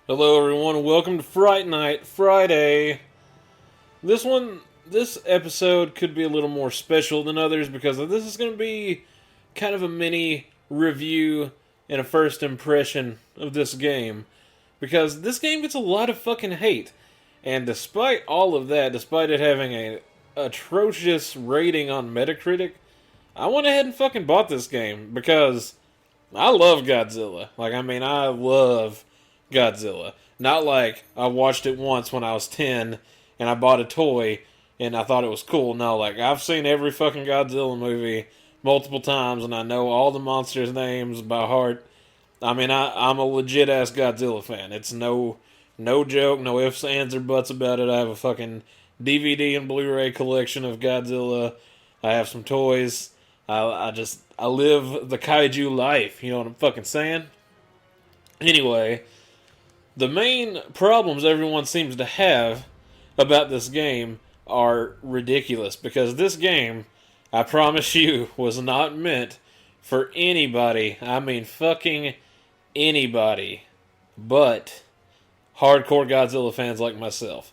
Hello everyone, and welcome to Fright Night Friday. This episode could be a little more special than others because this is going to be kind of a mini review and a first impression of this game. Because this game gets a lot of fucking hate. And despite all of that, despite it having a atrocious rating on Metacritic, I went ahead and fucking bought this game because I love Godzilla. I love Godzilla. Not like I watched it once when I was 10 and I bought a toy and I thought it was cool. No, like I've seen every fucking Godzilla movie multiple times and I know all the monsters' names by heart. I'm a legit ass Godzilla fan. It's no joke, no ifs, ands, or buts about it. I have a fucking DVD and Blu-ray collection of Godzilla. I have some toys. I live the kaiju life. You know what I'm fucking saying? Anyway, the main problems everyone seems to have about this game are ridiculous because this game, I promise you, was not meant for anybody. I mean, fucking anybody but hardcore Godzilla fans like myself.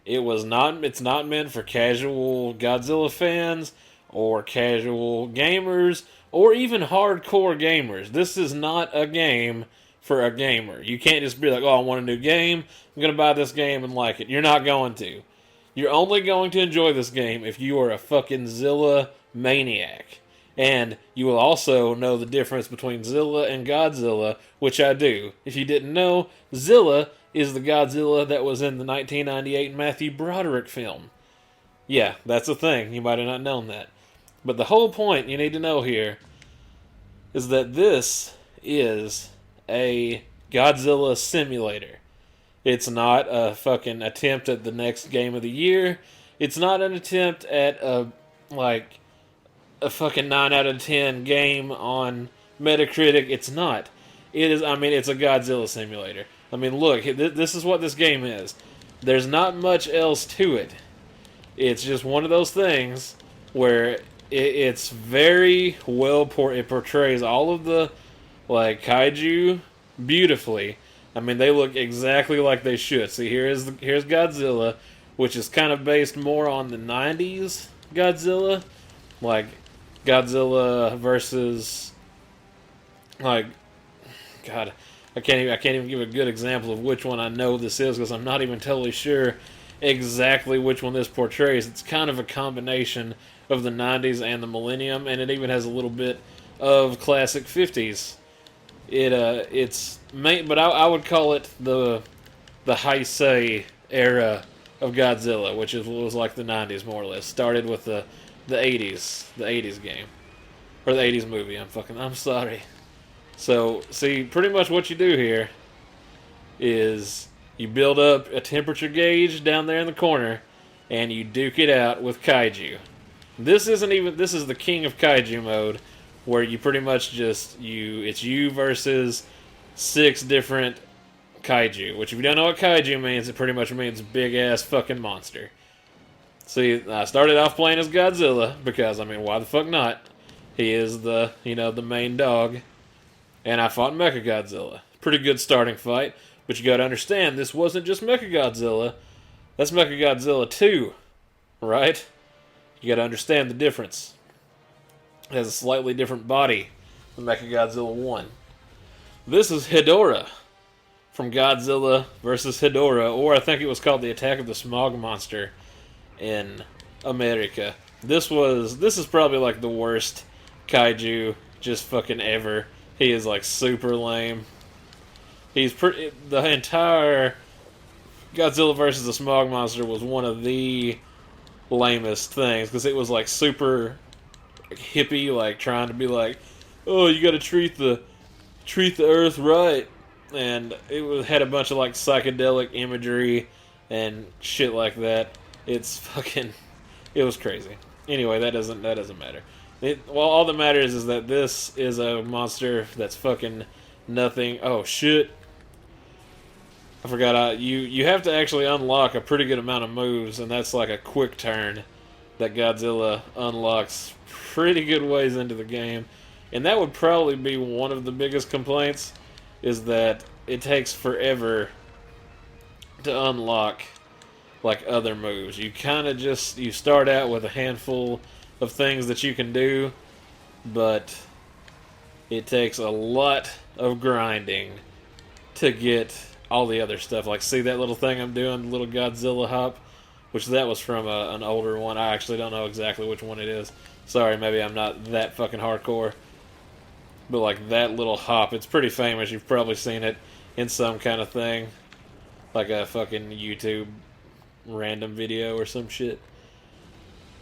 It's not meant for casual Godzilla fans or casual gamers or even hardcore gamers. This is not a game for a gamer. You can't just be like, oh, I want a new game, I'm going to buy this game and like it. You're not going to. You're only going to enjoy this game if you are a fucking Zilla maniac. And you will also know the difference between Zilla and Godzilla, which I do. If you didn't know, Zilla is the Godzilla that was in the 1998 Matthew Broderick film. Yeah, that's a thing. You might have not known that. But the whole point you need to know here is that this is a Godzilla simulator. It's not a fucking attempt at the next game of the year. It's not an attempt at a fucking 9 out of 10 game on Metacritic. It's not. It's a Godzilla simulator. I mean, look, this is what this game is. There's not much else to it. It's just one of those things where it's very well it portrays all of the kaiju beautifully. I mean, they look exactly like they should. See, here's Godzilla, which is kind of based more on the 90s Godzilla, like Godzilla versus God, I can't even give a good example of which one I know this is because I'm not even totally sure exactly which one this portrays. It's kind of a combination of the 90s and the millennium, and it even has a little bit of classic 50s. But I would call it the Heisei era of Godzilla, which was like the 90s more or less. Started with the 80s game, or the 80s movie. I'm sorry. So, see, pretty much what you do here is you build up a temperature gauge down there in the corner, and you duke it out with kaiju. This is the King of Kaiju mode, where you pretty much it's you versus 6 different kaiju. Which, if you don't know what kaiju means, it pretty much means big ass fucking monster. See, I started off playing as Godzilla because, why the fuck not? He is the main dog. And I fought Mechagodzilla. Pretty good starting fight, but you gotta understand, this wasn't just Mechagodzilla. That's Mechagodzilla 2, right? You gotta understand the difference. It has a slightly different body than Mechagodzilla 1. This is Hedorah from Godzilla vs. Hedorah, or I think it was called the Attack of the Smog Monster in America. This is probably like the worst kaiju just fucking ever. He is like super lame. The entire Godzilla vs. the Smog Monster was one of the lamest things because it was like super hippie, like trying to be like, oh, you got to treat the Earth right, and had a bunch of like psychedelic imagery and shit like that. It was crazy. Anyway, that doesn't matter. All that matters is that this is a monster that's fucking nothing. Oh shit! I forgot. You have to actually unlock a pretty good amount of moves, and that's like a quick turn that Godzilla unlocks pretty good ways into the game. And that would probably be one of the biggest complaints, is that it takes forever to unlock like other moves. You kind of just you start out with a handful of things that you can do, but it takes a lot of grinding to get all the other stuff. Like, see that little thing I'm doing, the little Godzilla hop, which that was from an older one. I actually don't know exactly which one it is. Sorry, maybe I'm not that fucking hardcore. But like that little hop, it's pretty famous. You've probably seen it in some kind of thing, like a fucking YouTube random video or some shit.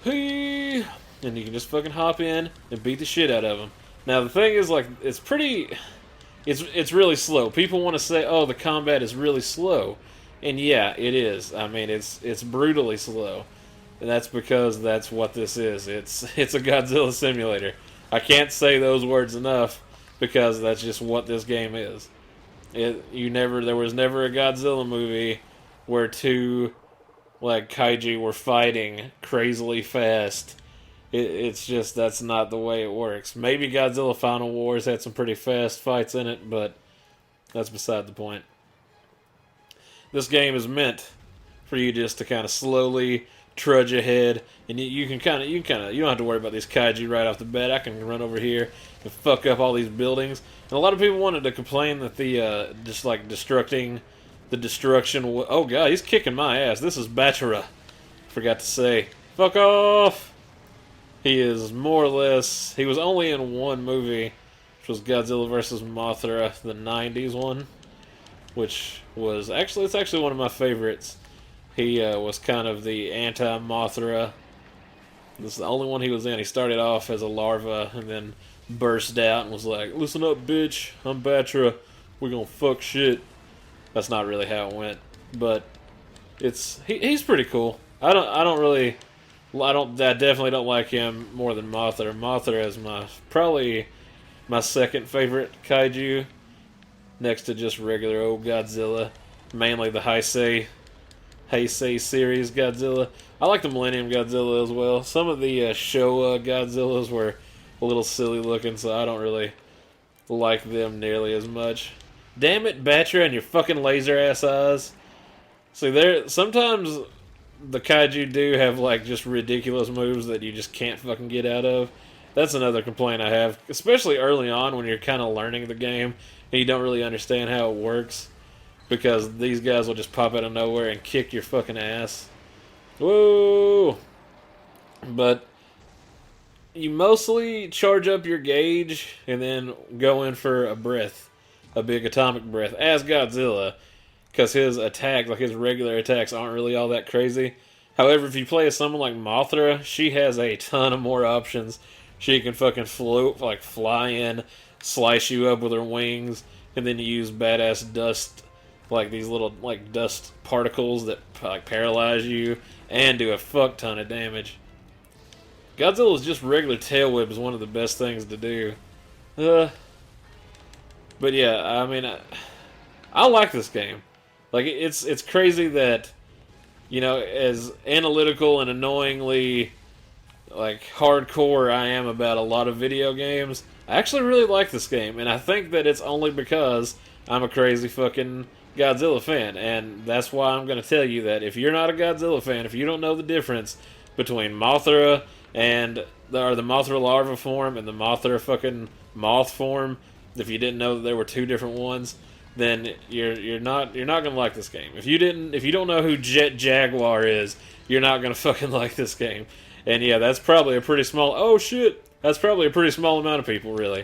Hey, and you can just fucking hop in and beat the shit out of them. Now the thing is, like, it's really slow. People want to say, oh, the combat is really slow, and yeah, it is. I mean, it's brutally slow, and that's because that's what this is. It's a Godzilla simulator. I can't say those words enough because that's just what this game is. There was never a Godzilla movie where two like kaiju were fighting crazily fast. It's just, that's not the way it works. Maybe Godzilla Final Wars had some pretty fast fights in it, but that's beside the point. This game is meant for you just to kind of slowly trudge ahead, and you don't have to worry about these kaiju right off the bat. I can run over here and fuck up all these buildings. And a lot of people wanted to complain that the just like destruction. Oh god, he's kicking my ass. This is Bachara. Forgot to say, fuck off. He is more or less. He was only in one movie, which was Godzilla vs. Mothra, the '90s one, which was it's actually one of my favorites. He was kind of the anti-Mothra. This is the only one he was in. He started off as a larva and then burst out and was like, "Listen up, bitch. I'm Bachara. We're gonna fuck shit." That's not really how it went, but he's pretty cool. I definitely don't like him more than Mothra. Mothra is probably my second favorite kaiju, next to just regular old Godzilla. Mainly the Heisei series Godzilla. I like the Millennium Godzilla as well. Some of the Showa Godzillas were a little silly looking, so I don't really like them nearly as much. Damn it, Bachara, and your fucking laser ass eyes. See, sometimes the kaiju do have like just ridiculous moves that you just can't fucking get out of. That's another complaint I have, especially early on when you're kind of learning the game and you don't really understand how it works, because these guys will just pop out of nowhere and kick your fucking ass. Whoa! But you mostly charge up your gauge and then go in for a big atomic breath, as Godzilla, because his attack, like his regular attacks, aren't really all that crazy. However, if you play as someone like Mothra, she has a ton of more options. She can fucking float, like fly in, slice you up with her wings, and then use badass dust, like these little like dust particles that like paralyze you and do a fuck ton of damage. Godzilla's just regular tail whip is one of the best things to do. But yeah, I mean, I like this game. Like, it's crazy that, you know, as analytical and annoyingly like hardcore I am about a lot of video games, I actually really like this game, and I think that it's only because I'm a crazy fucking Godzilla fan, and that's why I'm going to tell you that if you're not a Godzilla fan, if you don't know the difference between Mothra and the Mothra larva form and the Mothra fucking moth form, if you didn't know that there were two different ones, then you're not gonna like this game. If you don't know who Jet Jaguar is, you're not gonna fucking like this game. And yeah, that's probably a pretty small. Oh shit, that's probably a pretty small amount of people, really.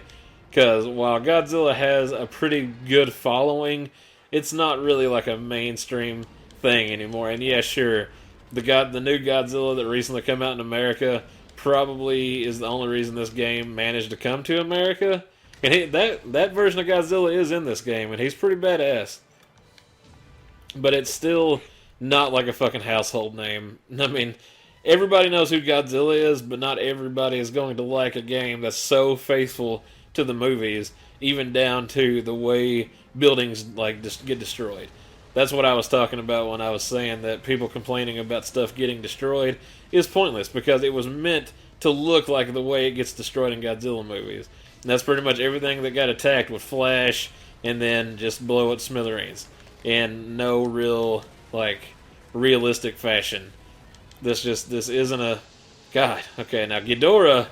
Because while Godzilla has a pretty good following, it's not really like a mainstream thing anymore. And yeah, sure, the new Godzilla that recently came out in America probably is the only reason this game managed to come to America. And that version of Godzilla is in this game, and he's pretty badass. But it's still not like a fucking household name. I mean, everybody knows who Godzilla is, but not everybody is going to like a game that's so faithful to the movies, even down to the way buildings like just get destroyed. That's what I was talking about when I was saying that people complaining about stuff getting destroyed is pointless, because it was meant to look like the way it gets destroyed in Godzilla movies. And that's pretty much everything that got attacked would flash and then just blow it to smithereens. And no real like, realistic fashion. This isn't a... God, okay, now Ghidorah,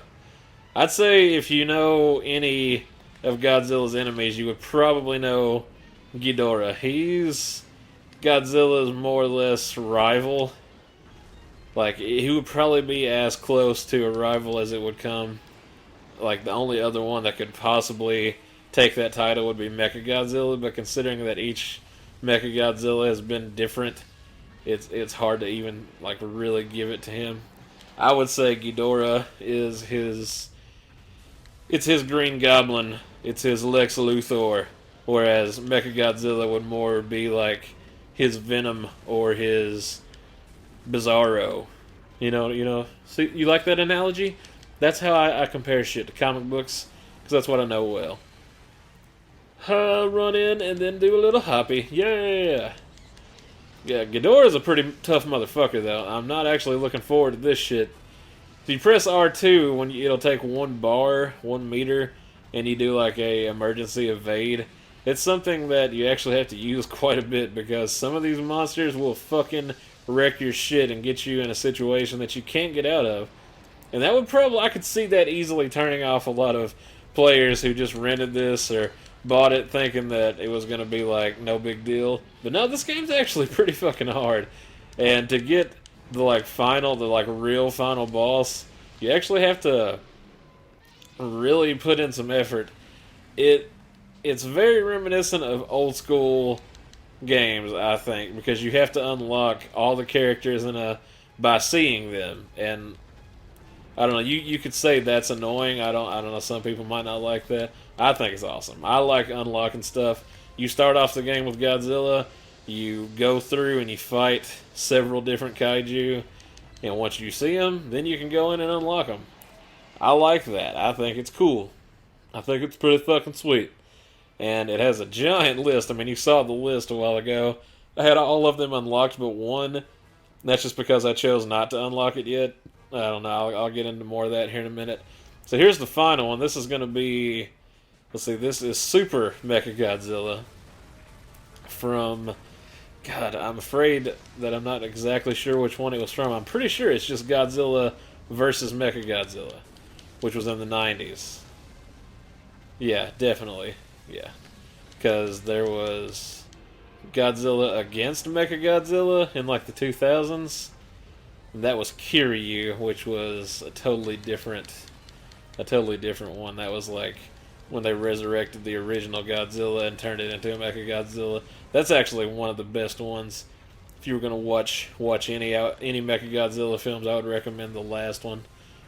I'd say if you know any of Godzilla's enemies, you would probably know Ghidorah. He's Godzilla's more or less rival. Like, he would probably be as close to a rival as it would come. Like, the only other one that could possibly take that title would be Mechagodzilla, but considering that each Mechagodzilla has been different, it's hard to even, like, really give it to him. I would say Ghidorah is his... It's his Green Goblin. It's his Lex Luthor. Whereas Mechagodzilla would more be like his Venom or his Bizarro. You know. So you like that analogy? That's how I compare shit to comic books, because that's what I know well. Run in and then do a little hoppy. Yeah. Yeah, Ghidorah's a pretty tough motherfucker, though. I'm not actually looking forward to this shit. If you press R2, it'll take 1 meter, and you do like a emergency evade. It's something that you actually have to use quite a bit, because some of these monsters will fucking wreck your shit and get you in a situation that you can't get out of. And that would I could see that easily turning off a lot of players who just rented this or bought it thinking that it was going to be like no big deal. But no, this game's actually pretty fucking hard. And to get the real final boss, you actually have to really put in some effort. It's very reminiscent of old school games, I think, because you have to unlock all the characters by seeing them. And I don't know, you could say that's annoying. I don't know, some people might not like that. I think it's awesome. I like unlocking stuff. You start off the game with Godzilla, you go through and you fight several different kaiju, and once you see them, then you can go in and unlock them. I like that. I think it's cool. I think it's pretty fucking sweet. And it has a giant list. I mean, you saw the list a while ago. I had all of them unlocked but one. That's just because I chose not to unlock it yet. I don't know. I'll get into more of that here in a minute. So here's the final one. This is going to be... Let's see. This is Super Mechagodzilla. From... God, I'm afraid that I'm not exactly sure which one it was from. I'm pretty sure it's just Godzilla versus Mechagodzilla, which was in the 90s. Yeah, definitely. Yeah. Because there was Godzilla against Mechagodzilla in like the 2000s. And that was Kiryu, which was a totally different one. That was like when they resurrected the original Godzilla and turned it into a Mechagodzilla. That's actually one of the best ones. If you were going to watch any Mechagodzilla films, I would recommend the last one,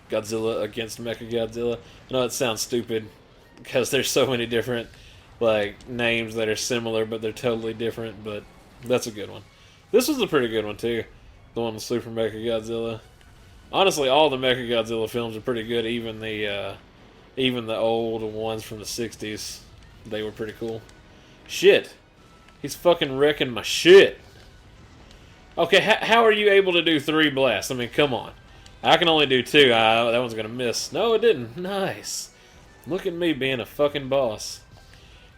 Godzilla against Mechagodzilla. I know it sounds stupid because there's so many different like names that are similar, but they're totally different. But that's a good one. This was a pretty good one too, the one with Super Mechagodzilla. Honestly, all the Mechagodzilla films are pretty good. Even the old ones from the 60s, they were pretty cool. Shit. He's fucking wrecking my shit. Okay, how are you able to do 3 blasts? I mean, come on. I can only do 2. That one's gonna miss. No, it didn't. Nice. Look at me being a fucking boss.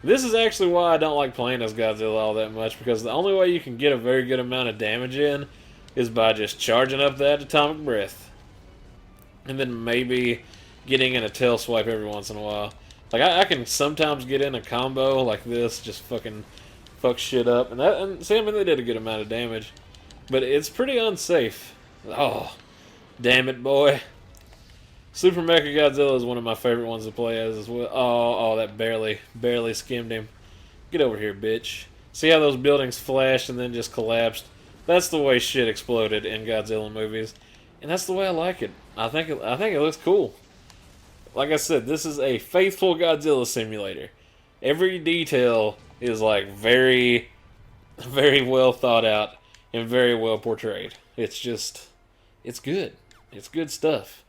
This is actually why I don't like playing as Godzilla all that much, because the only way you can get a very good amount of damage in is by just charging up that atomic breath. And then maybe getting in a tail swipe every once in a while. Like, I can sometimes get in a combo like this, just fucking fuck shit up. And see, I mean, they did a good amount of damage. But it's pretty unsafe. Oh, damn it, boy. Super Mechagodzilla is one of my favorite ones to play as well. Oh, that barely skimmed him. Get over here, bitch. See how those buildings flashed and then just collapsed? That's the way shit exploded in Godzilla movies. And that's the way I like it. I think it looks cool. Like I said, this is a faithful Godzilla simulator. Every detail is like very, very well thought out and very well portrayed. It's good. It's good stuff.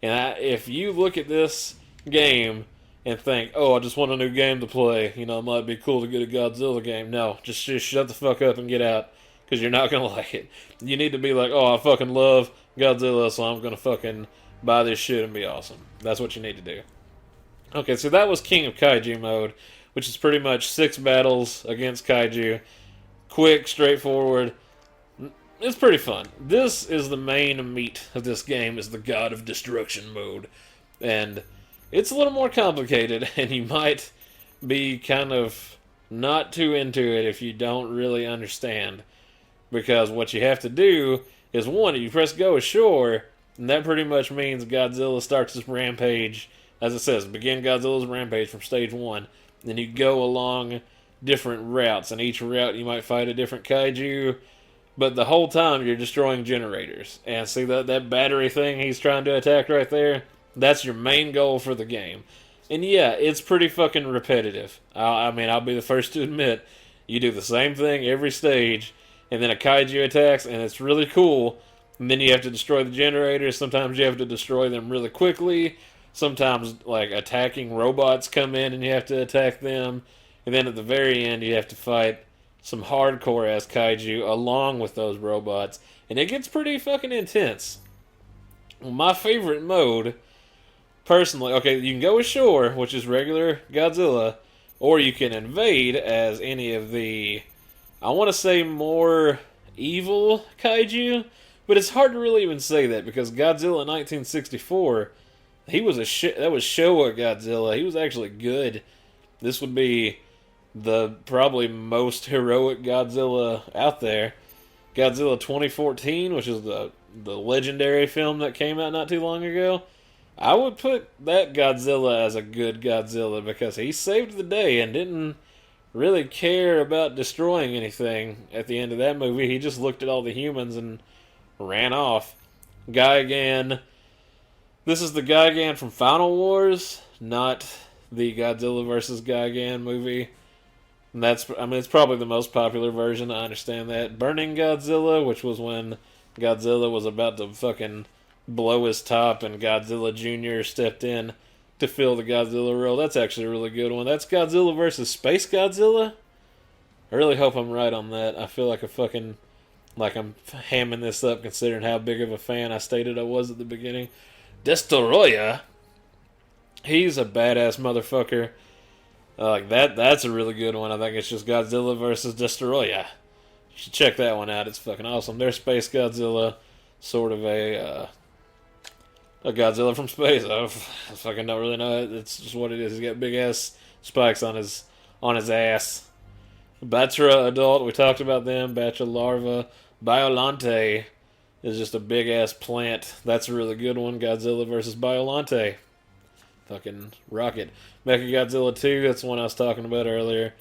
And if you look at this game and think, oh, I just want a new game to play, it might be cool to get a Godzilla game. No, just shut the fuck up and get out, because you're not going to like it. You need to be like, oh, I fucking love Godzilla, so I'm going to fucking buy this shit and be awesome. That's what you need to do. Okay, so that was King of Kaiju mode, which is pretty much 6 battles against Kaiju. Quick, straightforward. it's pretty fun. This is the main meat of this game, is the God of Destruction mode. And it's a little more complicated, and you might be kind of not too into it if you don't really understand. Because what you have to do is, one, you press go ashore, and that pretty much means Godzilla starts his rampage. As it says, begin Godzilla's rampage from stage 1. Then you go along different routes, and each route you might fight a different kaiju, but the whole time you're destroying generators. And see that battery thing he's trying to attack right there? That's your main goal for the game. And yeah, it's pretty fucking repetitive. I mean, I'll be the first to admit, you do the same thing every stage, and then a kaiju attacks, and it's really cool. And then you have to destroy the generators. Sometimes you have to destroy them really quickly. Sometimes, like, attacking robots come in and you have to attack them. And then at the very end, you have to fight some hardcore-ass kaiju along with those robots. And it gets pretty fucking intense. My favorite mode, personally, okay, you can go ashore, which is regular Godzilla, or you can invade as any of the, I want to say, more evil kaiju, but it's hard to really even say that, because Godzilla in 1964, he was that was Showa Godzilla. He was actually good. This would be the probably most heroic Godzilla out there. Godzilla 2014, which is the legendary film that came out not too long ago, I would put that Godzilla as a good Godzilla, because he saved the day and didn't really care about destroying anything at the end of that movie. He just looked at all the humans and ran off. Gigan. This is the Gigan from Final Wars, not the Godzilla vs. Gigan movie. And it's probably the most popular version, I understand that. Burning Godzilla, which was when Godzilla was about to fucking blow his top and Godzilla Jr. stepped in to fill the Godzilla role. That's actually a really good one. That's Godzilla vs. Space Godzilla. I really hope I'm right on that. I feel like I'm hamming this up considering how big of a fan I stated I was at the beginning. Destoroyah, he's a badass motherfucker. Like that's a really good one. I think it's just Godzilla versus Destoroyah. You should check that one out. It's fucking awesome. There's Space Godzilla, sort of a Godzilla from space. I fucking don't really know. It's just what it is. He's got big ass spikes on his ass. Batra adult, we talked about them. Batra larva. Biolante is just a big ass plant. That's a really good one. Godzilla versus Biolante. Fucking rocket. Mechagodzilla 2, that's the one I was talking about earlier.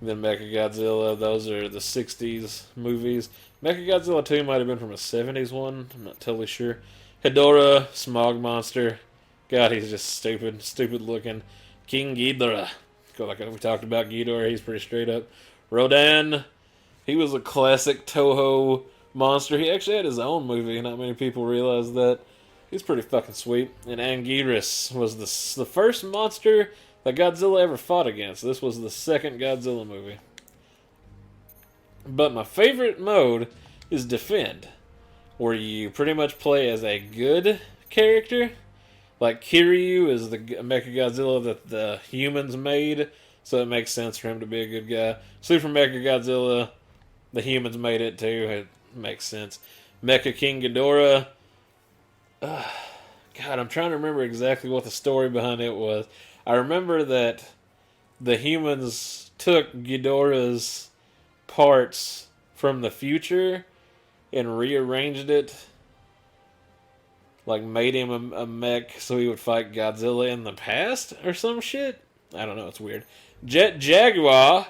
And then Mechagodzilla, those are the 60s movies. Mechagodzilla 2 might have been from a 70s one. I'm not totally sure. Hedorah, Smog Monster. God, he's just stupid looking. King Ghidorah. Like we talked about Ghidorah, he's pretty straight up. Rodan, he was a classic Toho monster. He actually had his own movie. Not many people realize that. He's pretty fucking sweet. And Anguirus was the first monster that Godzilla ever fought against. This was the second Godzilla movie. But my favorite mode is Defend, where you pretty much play as a good character. Like Kiryu is the Mechagodzilla that the humans made, so it makes sense for him to be a good guy. Super Mechagodzilla, the humans made it too. It makes sense. Mecha King Ghidorah. God, I'm trying to remember exactly what the story behind it was. I remember that the humans took Ghidorah's parts from the future and rearranged it. Like, made him a mech so he would fight Godzilla in the past or some shit? I don't know, it's weird. Jet Jaguar,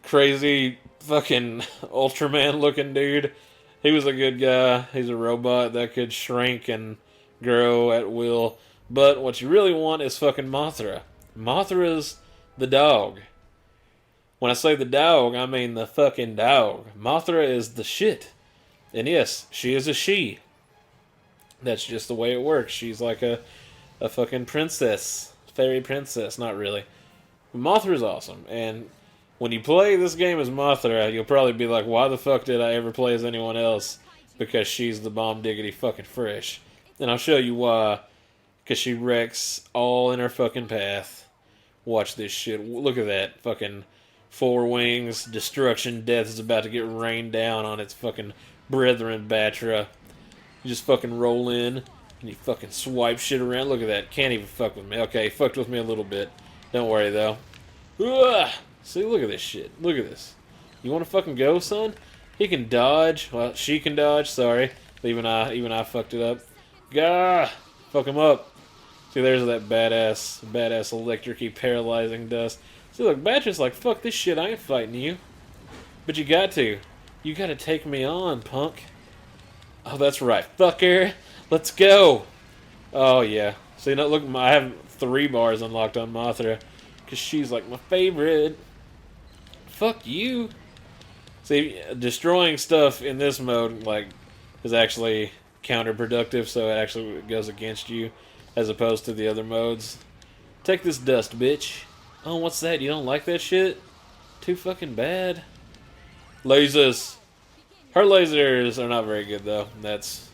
crazy fucking Ultraman looking dude. He was a good guy. He's a robot that could shrink and grow at will. But what you really want is fucking Mothra. Mothra's the dog. When I say the dog, I mean the fucking dog. Mothra is the shit. And yes, she is a she. That's just the way it works. She's like a fucking princess. Fairy princess. Not really. Mothra's awesome. And when you play this game as Mothra, you'll probably be like, why the fuck did I ever play as anyone else? Because she's the bomb diggity fucking fresh. And I'll show you why. Because she wrecks all in her fucking path. Watch this shit. Look at that. Fucking 4 wings. Destruction. Death is about to get rained down on its fucking brethren, Batra. You just fucking roll in, and you fucking swipe shit around. Look at that. Can't even fuck with me. Okay, he fucked with me a little bit. Don't worry, though. Ugh! See, look at this shit. Look at this. You want to fucking go, son? He can dodge. Well, she can dodge. Sorry. Even I fucked it up. Gah! Fuck him up. See, there's that badass electric-y paralyzing dust. See, look, Batra's like, fuck this shit, I ain't fighting you. But you got to. You gotta take me on, punk. Oh, that's right. Fucker. Let's go. Oh, yeah. See, now, look, I have 3 bars unlocked on Mothra. Because she's, like, my favorite. Fuck you. See, destroying stuff in this mode, like, is actually counterproductive, so it actually goes against you, as opposed to the other modes. Take this dust, bitch. Oh, what's that? You don't like that shit? Too fucking bad. Lasers. Her lasers are not very good, though. That's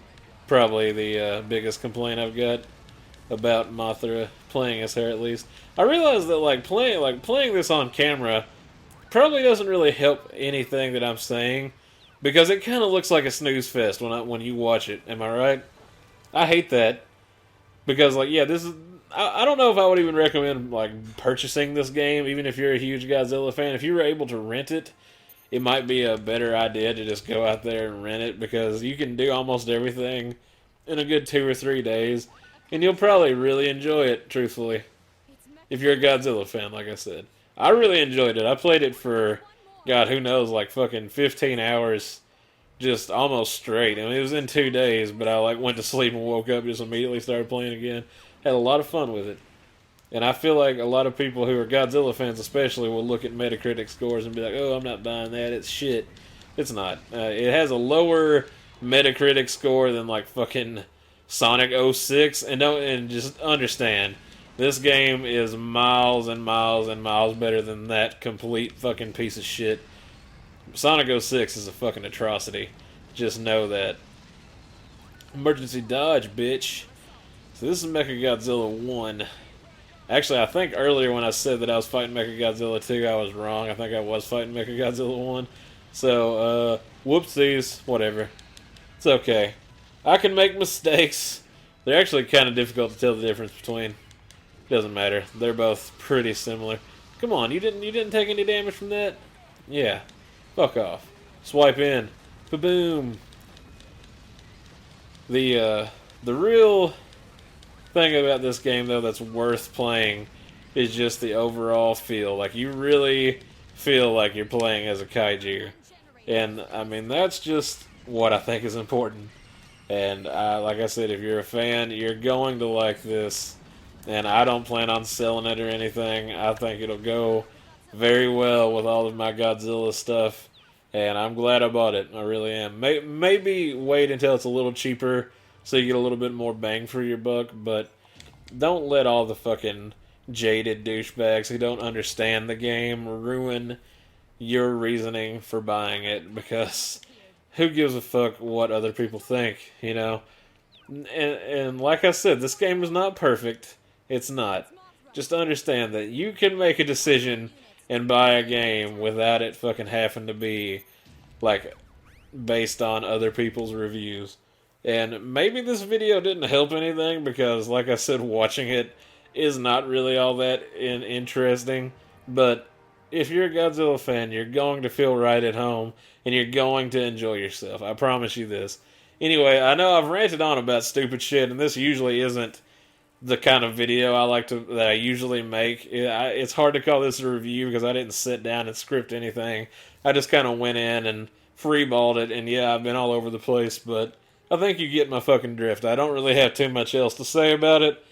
probably the biggest complaint I've got about Mothra, playing as her at least. I realize that playing this on camera probably doesn't really help anything that I'm saying, because it kind of looks like a snooze fest when you watch it. Am I right? I hate that. Because, like, yeah, this is... I don't know if I would even recommend, like, purchasing this game, even if you're a huge Godzilla fan. If you were able to rent it, it might be a better idea to just go out there and rent it, because you can do almost everything in a good 2 or 3 days, and you'll probably really enjoy it, truthfully. If you're a Godzilla fan, like I said. I really enjoyed it. I played it for, God, who knows, like fucking 15 hours, just almost straight. I mean, it was in 2 days, but I like went to sleep and woke up, just immediately started playing again. Had a lot of fun with it. And I feel like a lot of people who are Godzilla fans especially will look at Metacritic scores and be like, oh, I'm not buying that, it's shit. It's not. It has a lower Metacritic score than like fucking Sonic 06, and just understand, this game is miles and miles and miles better than that complete fucking piece of shit. Sonic 06 is a fucking atrocity. Just know that. Emergency dodge, bitch. So this is Mechagodzilla 1. Actually, I think earlier when I said that I was fighting Mechagodzilla 2, I was wrong. I think I was fighting Mechagodzilla 1. So, whoopsies. Whatever. It's okay. I can make mistakes. They're actually kind of difficult to tell the difference between. Doesn't matter. They're both pretty similar. Come on, you didn't take any damage from that? Yeah. Fuck off. Swipe in. Ba-boom. The real thing about this game, though, that's worth playing is just the overall feel. Like, you really feel like you're playing as a kaiju. And, I mean, that's just what I think is important. And, like I said, if you're a fan, you're going to like this. And I don't plan on selling it or anything. I think it'll go very well with all of my Godzilla stuff. And I'm glad I bought it. I really am. Maybe wait until it's a little cheaper so you get a little bit more bang for your buck. But don't let all the fucking jaded douchebags who don't understand the game ruin your reasoning for buying it. Because who gives a fuck what other people think, you know? And like I said, this game is not perfect. It's not. Just understand that you can make a decision and buy a game without it fucking having to be, like, based on other people's reviews. And maybe this video didn't help anything because, like I said, watching it is not really all that interesting. But if you're a Godzilla fan, you're going to feel right at home and you're going to enjoy yourself. I promise you this. Anyway, I know I've ranted on about stupid shit, and this usually isn't the kind of video that I usually make. It's hard to call this a review because I didn't sit down and script anything. I just kind of went in and freeballed it, and yeah, I've been all over the place, but I think you get my fucking drift. I don't really have too much else to say about it.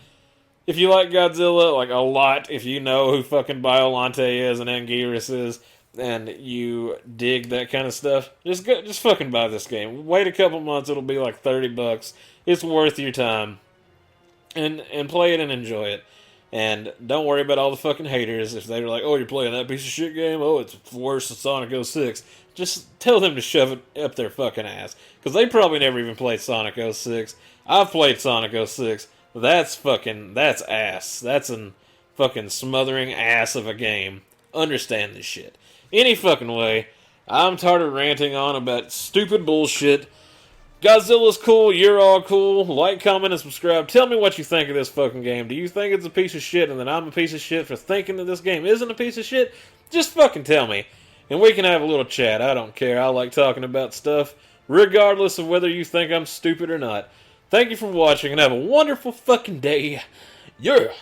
If you like Godzilla, like a lot, if you know who fucking Biollante is and Anguirus is, and you dig that kind of stuff, just fucking buy this game. Wait a couple months, it'll be like $30. It's worth your time. And play it and enjoy it. And don't worry about all the fucking haters. If they're like, oh, you're playing that piece of shit game? Oh, it's worse than Sonic 06. Just tell them to shove it up their fucking ass. Because they probably never even played Sonic 06. I've played Sonic 06. That's ass. That's an fucking smothering ass of a game. Understand this shit. Any fucking way, I'm tired of ranting on about stupid bullshit. Godzilla's cool, you're all cool. Like, comment, and subscribe. Tell me what you think of this fucking game. Do you think it's a piece of shit and that I'm a piece of shit for thinking that this game isn't a piece of shit? Just fucking tell me. And we can have a little chat. I don't care. I like talking about stuff, regardless of whether you think I'm stupid or not. Thank you for watching and have a wonderful fucking day. Yeah.